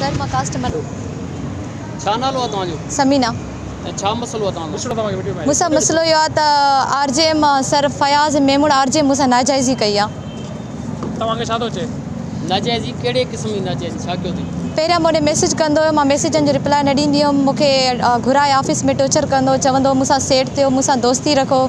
Sir मां customer छा नालो आहे तव्हांजो? समीना। ऐं छा मसलो आहे तव्हांजो? मूंसां मसलो इहो आहे त RJM sir Fayaz Memon RJM मूंसां नाजाइज़ी कई आहे। तव्हांखे छा थो चए? नाजाइज़ी कहिड़े क़िस्म जी नाजाइज़ी? छा कयो अथई? पहिरियां मूं ॾे मैसेज कंदो हुयो, मां मैसेजनि जो रिप्लाई न ॾींदी हुअमि, मूंखे घुराए ऑफिस में टॉर्चर कंदो, चवंदो मूंसां सेट थियो, मूंसां दोस्ती रखो।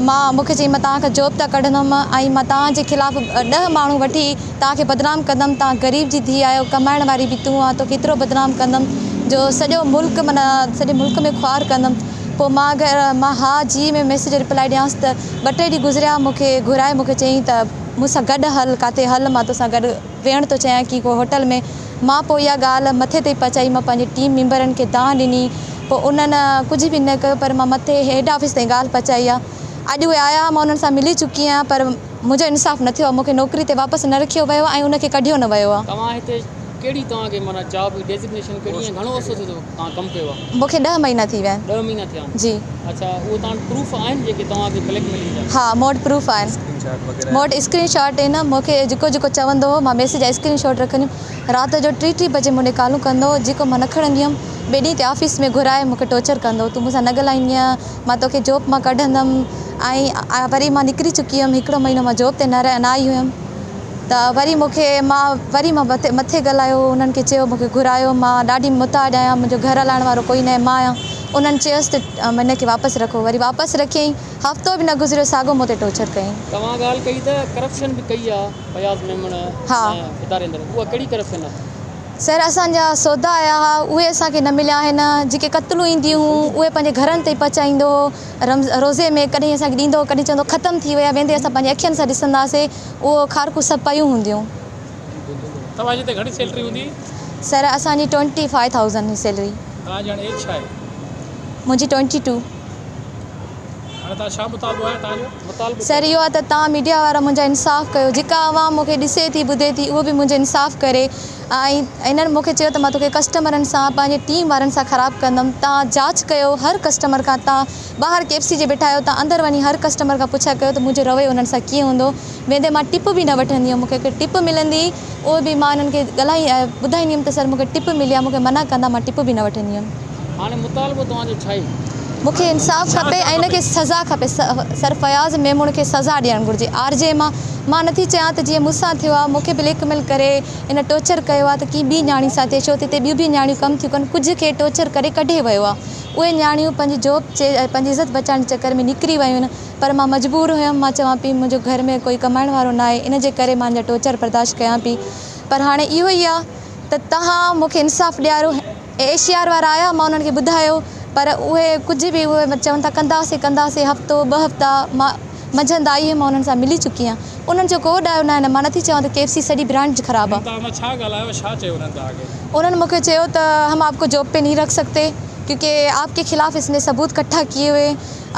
मूंखे चई मां तव्हांखे जॉब था कढंदमि ऐं मां तव्हांजे ख़िलाफ़ु 10 माण्हू वठी तव्हांखे बदनाम कंदमि, तव्हां ग़रीब जी धीउ आहियो, कमाइण वारी बि तूं आहे, तो केतिरो बदनाम कंदमि जो सॼो मुल्क माना सॼे मुल्क में ख़्वार कंदमि। पोइ मां हा जी में मैसेज रिप्लाई ॾियांसि त 2-3 ॾींहं गुज़रिया, मूंखे घुराए मूंखे चई त मूंसां गॾु हल, किथे हल, मां तोसां गॾु वेहण थो चाहियां की को होटल में। मां पोइ इहा ॻाल्हि मथे ताईं पहुचाई, मां पंहिंजे टीम मेंबरनि खे दांह ॾिनी, पोइ उन्हनि कुझु बि न कयो, पर मां मथे हेड ऑफिस ताईं ॻाल्हि पहुचाई आहे। अॼु उहे आया, मां उन्हनि सां मिली चुकी आहियां, पर मुंहिंजो इंसाफ़ न थियो आहे, मूंखे नौकिरी ते वापसि न रखियो वियो ऐं उनखे कढियो न वियो आहे। तव्हां हिते कहिड़ी तव्हांखे माना जॉब डेज़िग्नेशन कहिड़ी ऐं घणो अर्सो थियो तव्हां कमु कयो आहे? मूंखे 10 महीना थी विया आहिनि। 10 महीना थिया आहिनि? जी। अच्छा, उहो तव्हां प्रूफ आहिनि जेके तव्हांखे ब्लैकमेलिंग जा? हा, मूं वटि प्रूफ आहिनि, मूं वटि स्क्रीनशॉट आहिनि। मूंखे जेको चवंदो हो मां मैसेज जा स्क्रीनशॉट रखंदी हुअमि। राति जो 3-3 बजे मूं ॾे कॉलूं कंदो, जेको मां न खणंदी हुअमि, ॿिए ॾींहं ते ऑफिस में घुराए मूंखे टॉर्चर कंदो, तूं मूंसां न ॻाल्हाईंदीअं, मां तोखे जॉब मां कढंदमि। ऐं वरी मां निकिरी चुकी हुअमि, 1 महीनो मां जॉब ते न आई हुअमि, त वरी मां मथे ॻाल्हायो, उन्हनि खे चयो मूंखे घुरायो, मां ॾाढी मुताज आहियां, मुंहिंजो घर हलाइण वारो कोई न आहे, मां आहियां। उन्हनि चयसि त हिन खे वापसि रखो, वरी वापसि रखियईं, हफ़्तो बि न गुज़रियो, साॻियो मूं ते टॉर्चर कयईं। तव्हां ॻाल्हि कई त करप्शन बि कई आहे फयाज़ मेमण इदारे अंदरि, उहा कहिड़ी करप्शन आहे? सर असांजा सौदा आया हुआ, उहे असांखे न मिलिया आहिनि। जेके क़त्लूं ईंदियूं हुयूं उहे पंहिंजे घरनि ते पहुचाईंदो, रोज़े में कॾहिं असांखे ॾींदो, कॾहिं चवंदो ख़तमु थी विया, वेंदे असां पंहिंजे अखियुनि सां ॾिसंदासीं, उहो खारकूं सभु पयूं हूंदियूं। तव्हांजी हिते घणी सैलरी हूंदी? सर असांजी 25,000 जी सैलरी। तव्हांजी हाणे एज छा आहे? मुंहिंजी 22। हाणे तव्हां छा मुतालबो आहे तव्हांजो? मुतालबो सर इहो आहे त तव्हां मीडिया वारा मुंहिंजा इंसाफ़ कयो, जेका आवाम मूंखे ॾिसे थी ॿुधे थी उहो बि मुंहिंजो इंसाफ़ करे। ऐं इन्हनि मूंखे चयो त मां तोखे कस्टमरनि सां पंहिंजे टीम वारनि सां ख़राबु कंदमि। तव्हां जांच कयो हर कस्टमर खां, तव्हां ॿाहिरि KFC जे वेठा आहियो, तव्हां अंदरि वञी हर कस्टमर खां पुछा कयो त मुंहिंजो रवैयो उन्हनि सां कीअं हूंदो। वेंदे मां टिप बि न वठंदी हुअमि, मूंखे हिकु टिप मिलंदी, उहो बि मां हिननि खे ॿुधाईंदी हुअमि त सर मूंखे टिप मिली आहे, मूंखे मना कंदा, मां टिप बि न वठंदी हुअमि। हाणे मुतालबो तव्हांजो छा आहे? मूंखे इंसाफ़ खपे ऐं हिनखे सज़ा खपे। सर फयाज़ मेमून खे सज़ा ॾियणु घुरिजे। आरजेएम मां नथी चाहियां त जीअं मूंसां थियो आहे, मूंखे ब्लैकमेल करे इन टॉर्चर कयो आहे, त कीअं ॿी न्याणी सां थिए, छो त हिते ॿियूं बि न्याणियूं कमु थियूं कनि, कुझु खे टॉर्चर करे कढे वियो आहे। उहे न्याणियूं पंहिंजी जॉब पंहिंजी इज़त बचाइण जे चकर में निकिरी वियूं आहिनि, पर मां मजबूर हुयमि। मां चवां पई मुंहिंजो घर में कोई कमाइण वारो न आहे, इन जे करे मां हिन टॉर्चर बर्दाश्त कयां पई। पर हाणे इहो ई आहे त तव्हां मूंखे इंसाफ़ ॾियारो। ACR वारा आया, मां उन्हनि खे ॿुधायो, पर उहे कुझु बि उहे चवनि था कंदासीं हफ़्तो 2 हफ़्ता। मां मंझंदि आई हुअमि, मां उन्हनि सां मिली चुकी आहियां, उन्हनि जो कोड आयो न आहे। मां नथी चवां त KFC सॼी ब्रांड ख़राबु आहे। तव्हां छा ॻाल्हायो, छा चयो उन्हनि तव्हांखे? उन्होंने मूंखे चयो त हम आपको जॉब पे नहीं रख सकते क्योंकि आपके खिलाफ़ इसने सबूत इकट्ठा किए हुए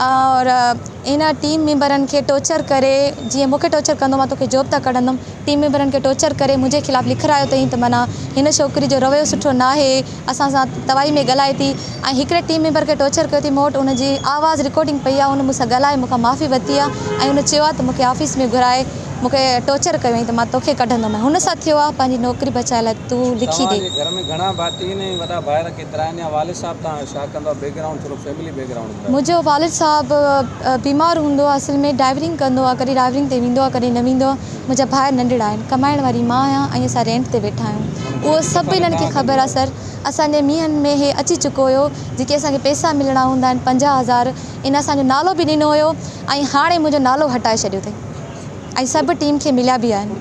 और इन टीम मेंबरनि खे टॉर्चर करे, जीअं मूंखे टॉर्चर कंदो मां तोखे जॉब था कढंदमि, टीम मेंबरनि खे टॉर्चर करे मुंहिंजे ख़िलाफ़ु लिखायो अथई त माना हिन छोकिरी जो रवैयो सुठो न आहे, असां सां तवाई में ॻाल्हाए थी। ऐं हिकिड़े टीम मेंबर खे टॉर्चर कयो थी, मूं वटि उनजी आवाज़ रिकॉर्डिंग पई आहे, उन मूंसां ॻाल्हाए मूंखां माफ़ी वरिती आहे ऐं उन चयो आहे त मूंखे ऑफिस में घुराए मूंखे टॉर्चर कयो त मां तोखे कढंदमि। हुन सां थियो आहे, पंहिंजी नौकिरी बचाइण लाइ तूं लिखी ॾे। घर में घणा भाती आहिनि, वॾा भाइर केतिरा आहिनि, या वालिद साहब तव्हां छा कंदो? बैकग्राउंड थोरो फैमिली बैकग्राउंड। मुंहिंजो वालिद साहबु बीमार हूंदो आहे, असल में ड्राइवरिंग कंदो आहे, कॾहिं ड्राइवरिंग ते वेंदो आहे, कॾहिं न वेंदो आहे। मुंहिंजा भाउ नंढड़ा आहिनि, कमाइण वारी मां आहियां ऐं असां रेंट ते वेठा आहियूं। उहो सभु हिननि खे ख़बर आहे। सर असांजे मींहंनि में हे अची चुको हुयो, जेके असांखे पैसा मिलणा हूंदा आहिनि 50,000, इन असांजो नालो बि ॾिनो हुयो ऐं हाणे मुंहिंजो नालो हटाए छॾियो अथई ऐं सभु टीम खे मिलिया बि आहिनि।